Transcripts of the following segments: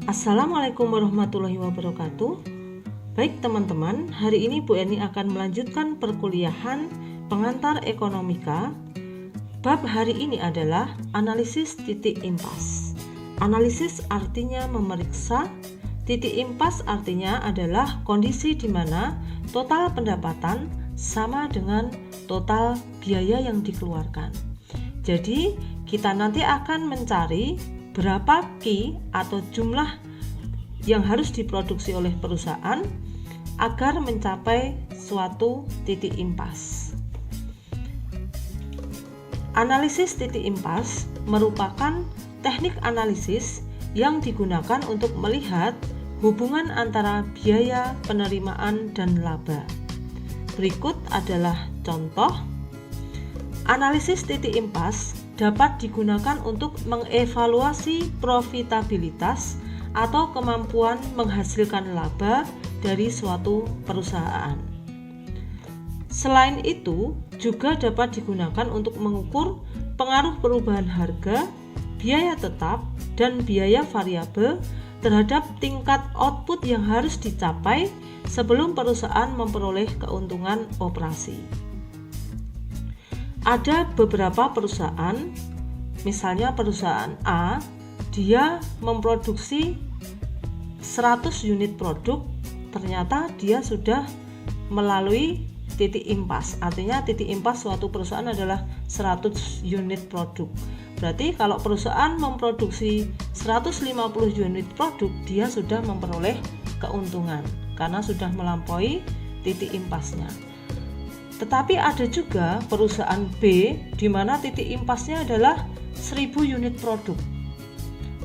Assalamualaikum warahmatullahi wabarakatuh. Baik teman-teman, hari ini Bu Eni akan melanjutkan perkuliahan pengantar ekonomika. Bab hari ini adalah analisis titik impas. Analisis artinya memeriksa, titik impas artinya adalah kondisi di mana total pendapatan sama dengan total biaya yang dikeluarkan. Jadi, kita nanti akan mencari berapa Q atau jumlah yang harus diproduksi oleh perusahaan agar mencapai suatu titik impas. Analisis titik impas merupakan teknik analisis yang digunakan untuk melihat hubungan antara biaya, penerimaan, dan laba. Berikut adalah contoh. Analisis titik impas dapat digunakan untuk mengevaluasi profitabilitas atau kemampuan menghasilkan laba dari suatu perusahaan. Selain itu, juga dapat digunakan untuk mengukur pengaruh perubahan harga, biaya tetap, dan biaya variabel terhadap tingkat output yang harus dicapai sebelum perusahaan memperoleh keuntungan operasi. Ada beberapa perusahaan, misalnya perusahaan A, dia memproduksi 100 unit produk, ternyata dia sudah melalui titik impas. Artinya titik impas suatu perusahaan adalah 100 unit produk. Berarti kalau perusahaan memproduksi 150 unit produk, dia sudah memperoleh keuntungan karena sudah melampaui titik impasnya. Tetapi ada juga perusahaan B di mana titik impasnya adalah 1000 unit produk.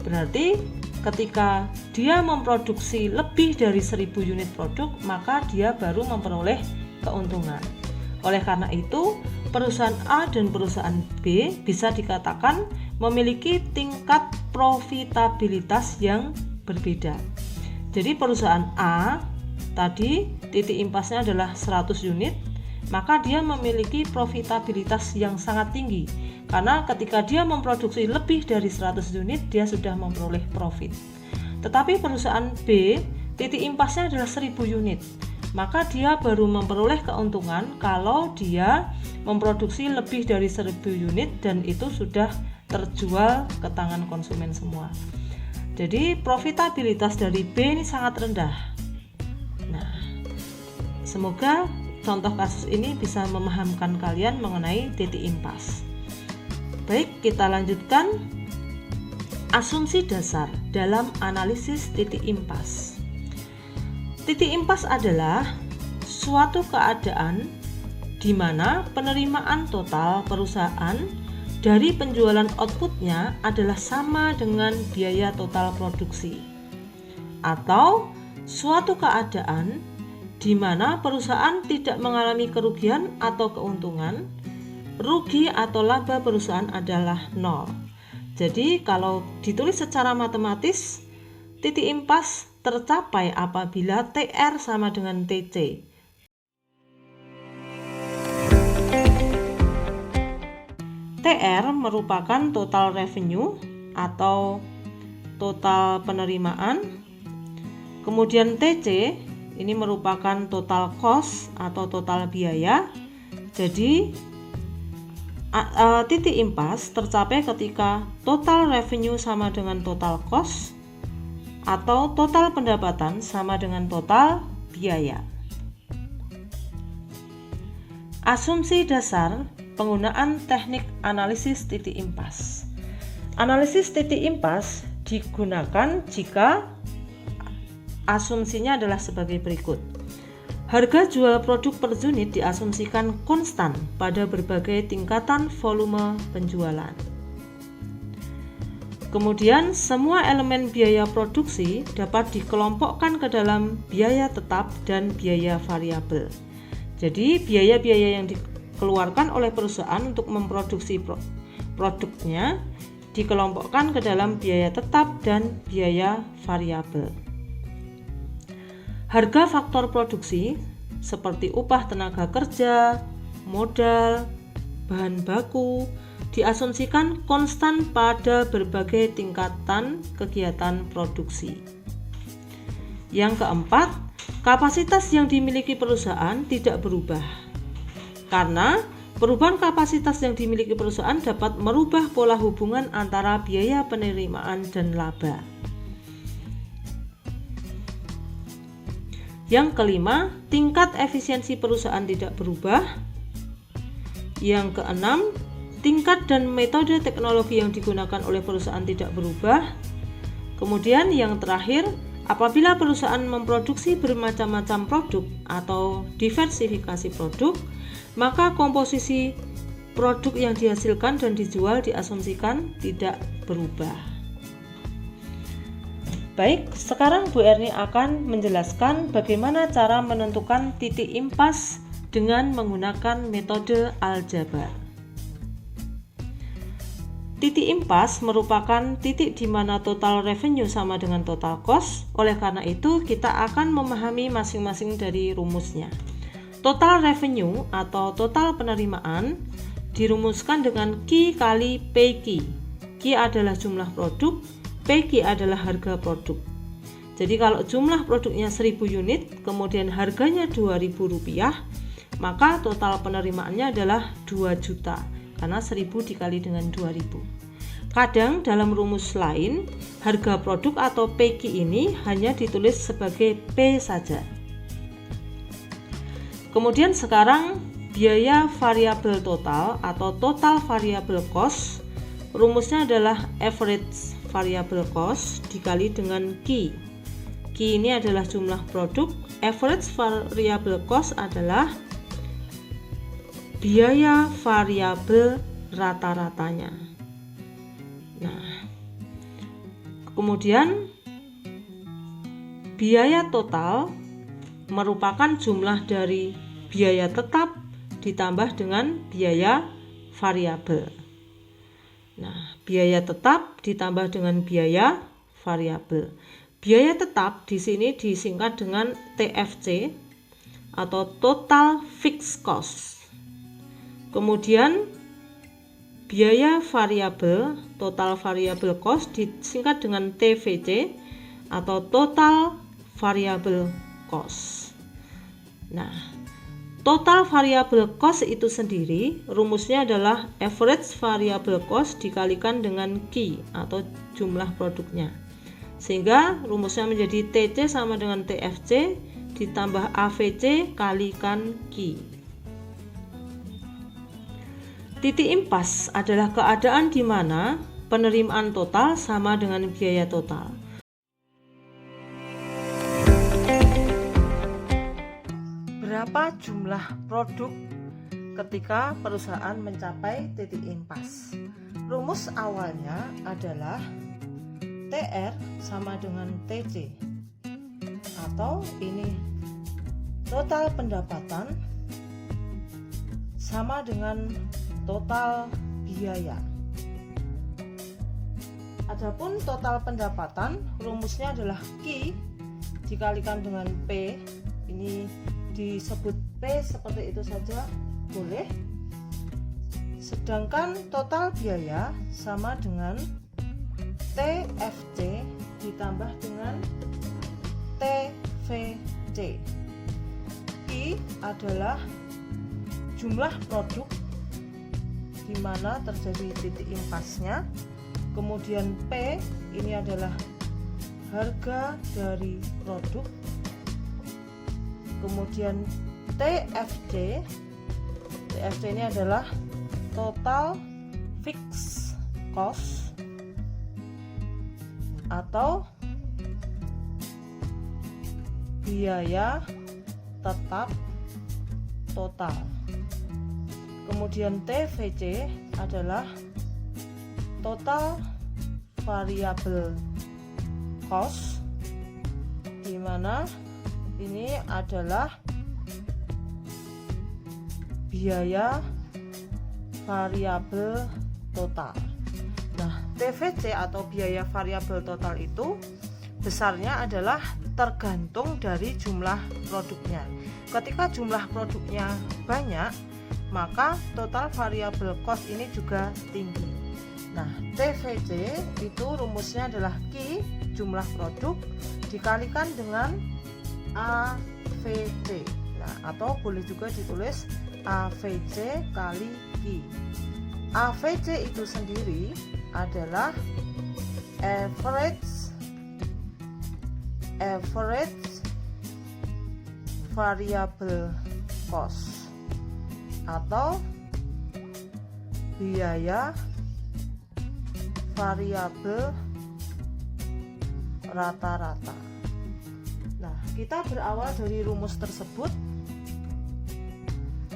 Berarti ketika dia memproduksi lebih dari 1000 unit produk, maka dia baru memperoleh keuntungan. Oleh karena itu, perusahaan A dan perusahaan B bisa dikatakan memiliki tingkat profitabilitas yang berbeda. Jadi perusahaan A tadi titik impasnya adalah 100 unit, maka dia memiliki profitabilitas yang sangat tinggi karena ketika dia memproduksi lebih dari 100 unit dia sudah memperoleh profit. Tetapi perusahaan B titik impasnya adalah 1000 unit, maka dia baru memperoleh keuntungan kalau dia memproduksi lebih dari 1000 unit dan itu sudah terjual ke tangan konsumen semua. Jadi profitabilitas dari B ini sangat rendah. Nah, semoga contoh kasus ini bisa memahamkan kalian mengenai titik impas. Baik, kita lanjutkan asumsi dasar dalam analisis titik impas. Titik impas adalah suatu keadaan di mana penerimaan total perusahaan dari penjualan outputnya adalah sama dengan biaya total produksi, atau suatu keadaan di mana perusahaan tidak mengalami kerugian atau keuntungan, rugi atau laba perusahaan adalah 0. Jadi kalau ditulis secara matematis, titik impas tercapai apabila TR sama dengan TC. TR merupakan total revenue atau total penerimaan, kemudian TC ini merupakan total cost atau total biaya. Jadi titik impas tercapai ketika total revenue sama dengan total cost atau total pendapatan sama dengan total biaya. Asumsi dasar penggunaan teknik analisis titik impas. Analisis titik impas digunakan jika asumsinya adalah sebagai berikut. Harga jual produk per unit diasumsikan konstan pada berbagai tingkatan volume penjualan. Kemudian, semua elemen biaya produksi dapat dikelompokkan ke dalam biaya tetap dan biaya variabel. Jadi, biaya-biaya yang dikeluarkan oleh perusahaan untuk memproduksi produknya dikelompokkan ke dalam biaya tetap dan biaya variabel. Harga faktor produksi seperti upah tenaga kerja, modal, bahan baku, diasumsikan konstan pada berbagai tingkatan kegiatan produksi. Yang keempat, kapasitas yang dimiliki perusahaan tidak berubah. Karena perubahan kapasitas yang dimiliki perusahaan dapat merubah pola hubungan antara biaya penerimaan dan laba. Yang kelima, tingkat efisiensi perusahaan tidak berubah. Yang keenam, tingkat dan metode teknologi yang digunakan oleh perusahaan tidak berubah. Kemudian yang terakhir, apabila perusahaan memproduksi bermacam-macam produk atau diversifikasi produk, maka komposisi produk yang dihasilkan dan dijual diasumsikan tidak berubah. Baik, sekarang Bu Erni akan menjelaskan bagaimana cara menentukan titik impas dengan menggunakan metode aljabar. Titik impas merupakan titik di mana total revenue sama dengan total cost. Oleh karena itu, kita akan memahami masing-masing dari rumusnya. Total revenue atau total penerimaan dirumuskan dengan Q kali PQ. Q adalah jumlah produk, PQ adalah harga produk. Jadi kalau jumlah produknya 1000 unit, kemudian harganya Rp2.000, maka total penerimaannya adalah 2 juta. Karena 1000 dikali dengan 2000. Kadang dalam rumus lain, harga produk atau PQ ini hanya ditulis sebagai P saja. Kemudian sekarang biaya variabel total atau total variable cost, rumusnya adalah average variable cost dikali dengan Q. Q ini adalah jumlah produk, average variable cost adalah biaya variabel rata-ratanya. Nah, kemudian biaya total merupakan jumlah dari biaya tetap ditambah dengan biaya variabel. Nah, biaya tetap ditambah dengan biaya variabel. Biaya tetap di sini disingkat dengan TFC atau total fixed cost. Kemudian biaya variabel, total variable cost disingkat dengan TVC atau total variable cost. Nah, total variable cost itu sendiri rumusnya adalah average variable cost dikalikan dengan Q atau jumlah produknya. Sehingga rumusnya menjadi TC sama dengan TFC ditambah AVC kalikan Q. Titik impas adalah keadaan di mana penerimaan total sama dengan biaya total. Berapa jumlah produk ketika perusahaan mencapai titik impas? Rumus awalnya adalah TR sama dengan TC, atau ini total pendapatan sama dengan total biaya. Adapun total pendapatan rumusnya adalah Q dikalikan dengan P. Ini disebut P seperti itu saja boleh. Sedangkan total biaya sama dengan TFC ditambah dengan TVC. I adalah jumlah produk di mana terjadi titik impasnya. Kemudian P ini adalah harga dari produk. Kemudian TFC ini adalah total fixed cost atau biaya tetap total. Kemudian TVC adalah total variable cost, di mana ini adalah biaya variabel total. Nah, TVC atau biaya variabel total itu besarnya adalah tergantung dari jumlah produknya. Ketika jumlah produknya banyak, maka total variable cost ini juga tinggi. Nah, TVC itu rumusnya adalah Q, jumlah produk, dikalikan dengan AVC. Nah, atau boleh juga ditulis AVC kali Q. AVC itu sendiri adalah average variable cost atau biaya variabel rata-rata. Nah, kita berawal dari rumus tersebut.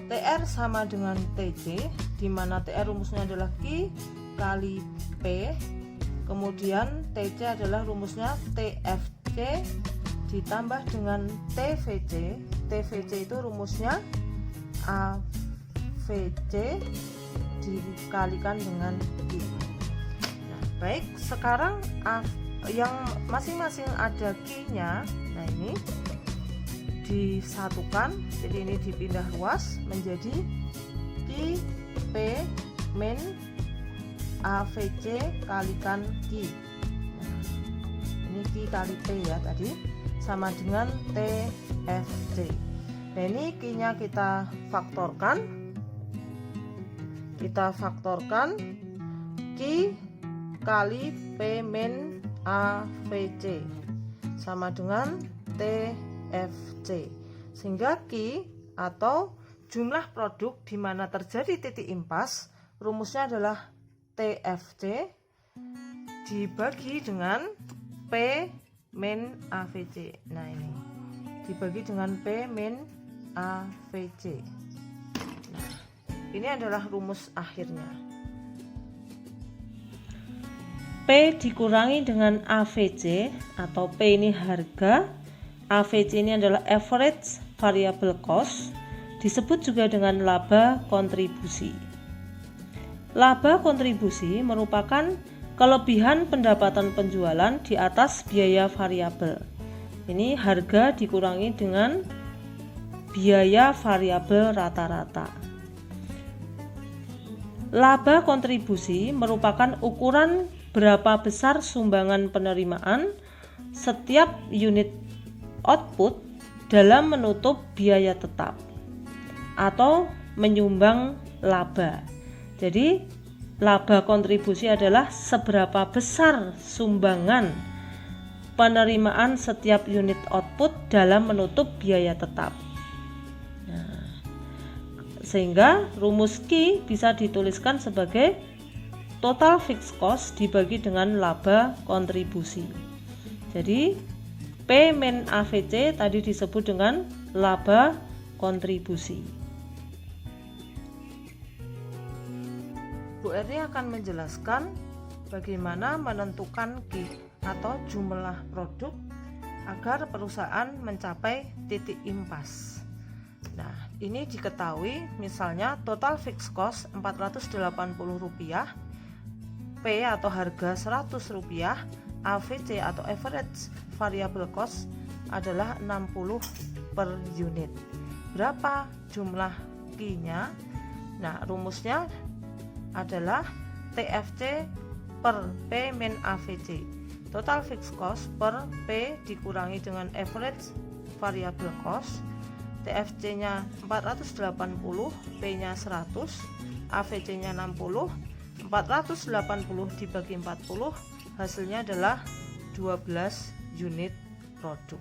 TR sama dengan TC, di mana TR rumusnya adalah Q kali P, kemudian TC adalah rumusnya TFC ditambah dengan TVC. TVC itu rumusnya AVC dikalikan dengan Q. Nah, baik, sekarang yang masing-masing ada Q-nya, nah ini disatukan, jadi ini dipindah ruas menjadi Q P min AVC kalikan Q. Nah, ini Q kali P ya tadi, sama dengan TFC. Nah, ini Q-nya kita faktorkan. Q kali P min AVC sama dengan TFC, sehingga Q atau jumlah produk di mana terjadi titik impas rumusnya adalah TFC dibagi dengan P min AVC. Nah, ini dibagi dengan P min AVC. Nah, ini adalah rumus akhirnya. P dikurangi dengan AVC atau P ini harga, AVC ini adalah average variable cost, disebut juga dengan laba kontribusi. Laba kontribusi merupakan kelebihan pendapatan penjualan di atas biaya variabel. Ini harga dikurangi dengan biaya variabel rata-rata. Laba kontribusi merupakan ukuran berapa besar sumbangan penerimaan setiap unit output dalam menutup biaya tetap atau menyumbang laba. Jadi laba kontribusi adalah seberapa besar sumbangan penerimaan setiap unit output dalam menutup biaya tetap. Nah, sehingga rumus Q bisa dituliskan sebagai total fixed cost dibagi dengan laba kontribusi. Jadi P min AVC tadi disebut dengan laba kontribusi. Bu Erni akan menjelaskan bagaimana menentukan Q atau jumlah produk agar perusahaan mencapai titik impas. Nah, ini diketahui misalnya total fixed cost Rp480, P atau harga Rp100, AVC atau average variable cost adalah 60 per unit. Berapa jumlah Q-nya? Nah, rumusnya adalah TFC per P min AVC. Total fixed cost per P dikurangi dengan average variable cost. TFC-nya 480, P-nya 100, AVC-nya 60. 480 dibagi 40 hasilnya adalah 12 unit produk.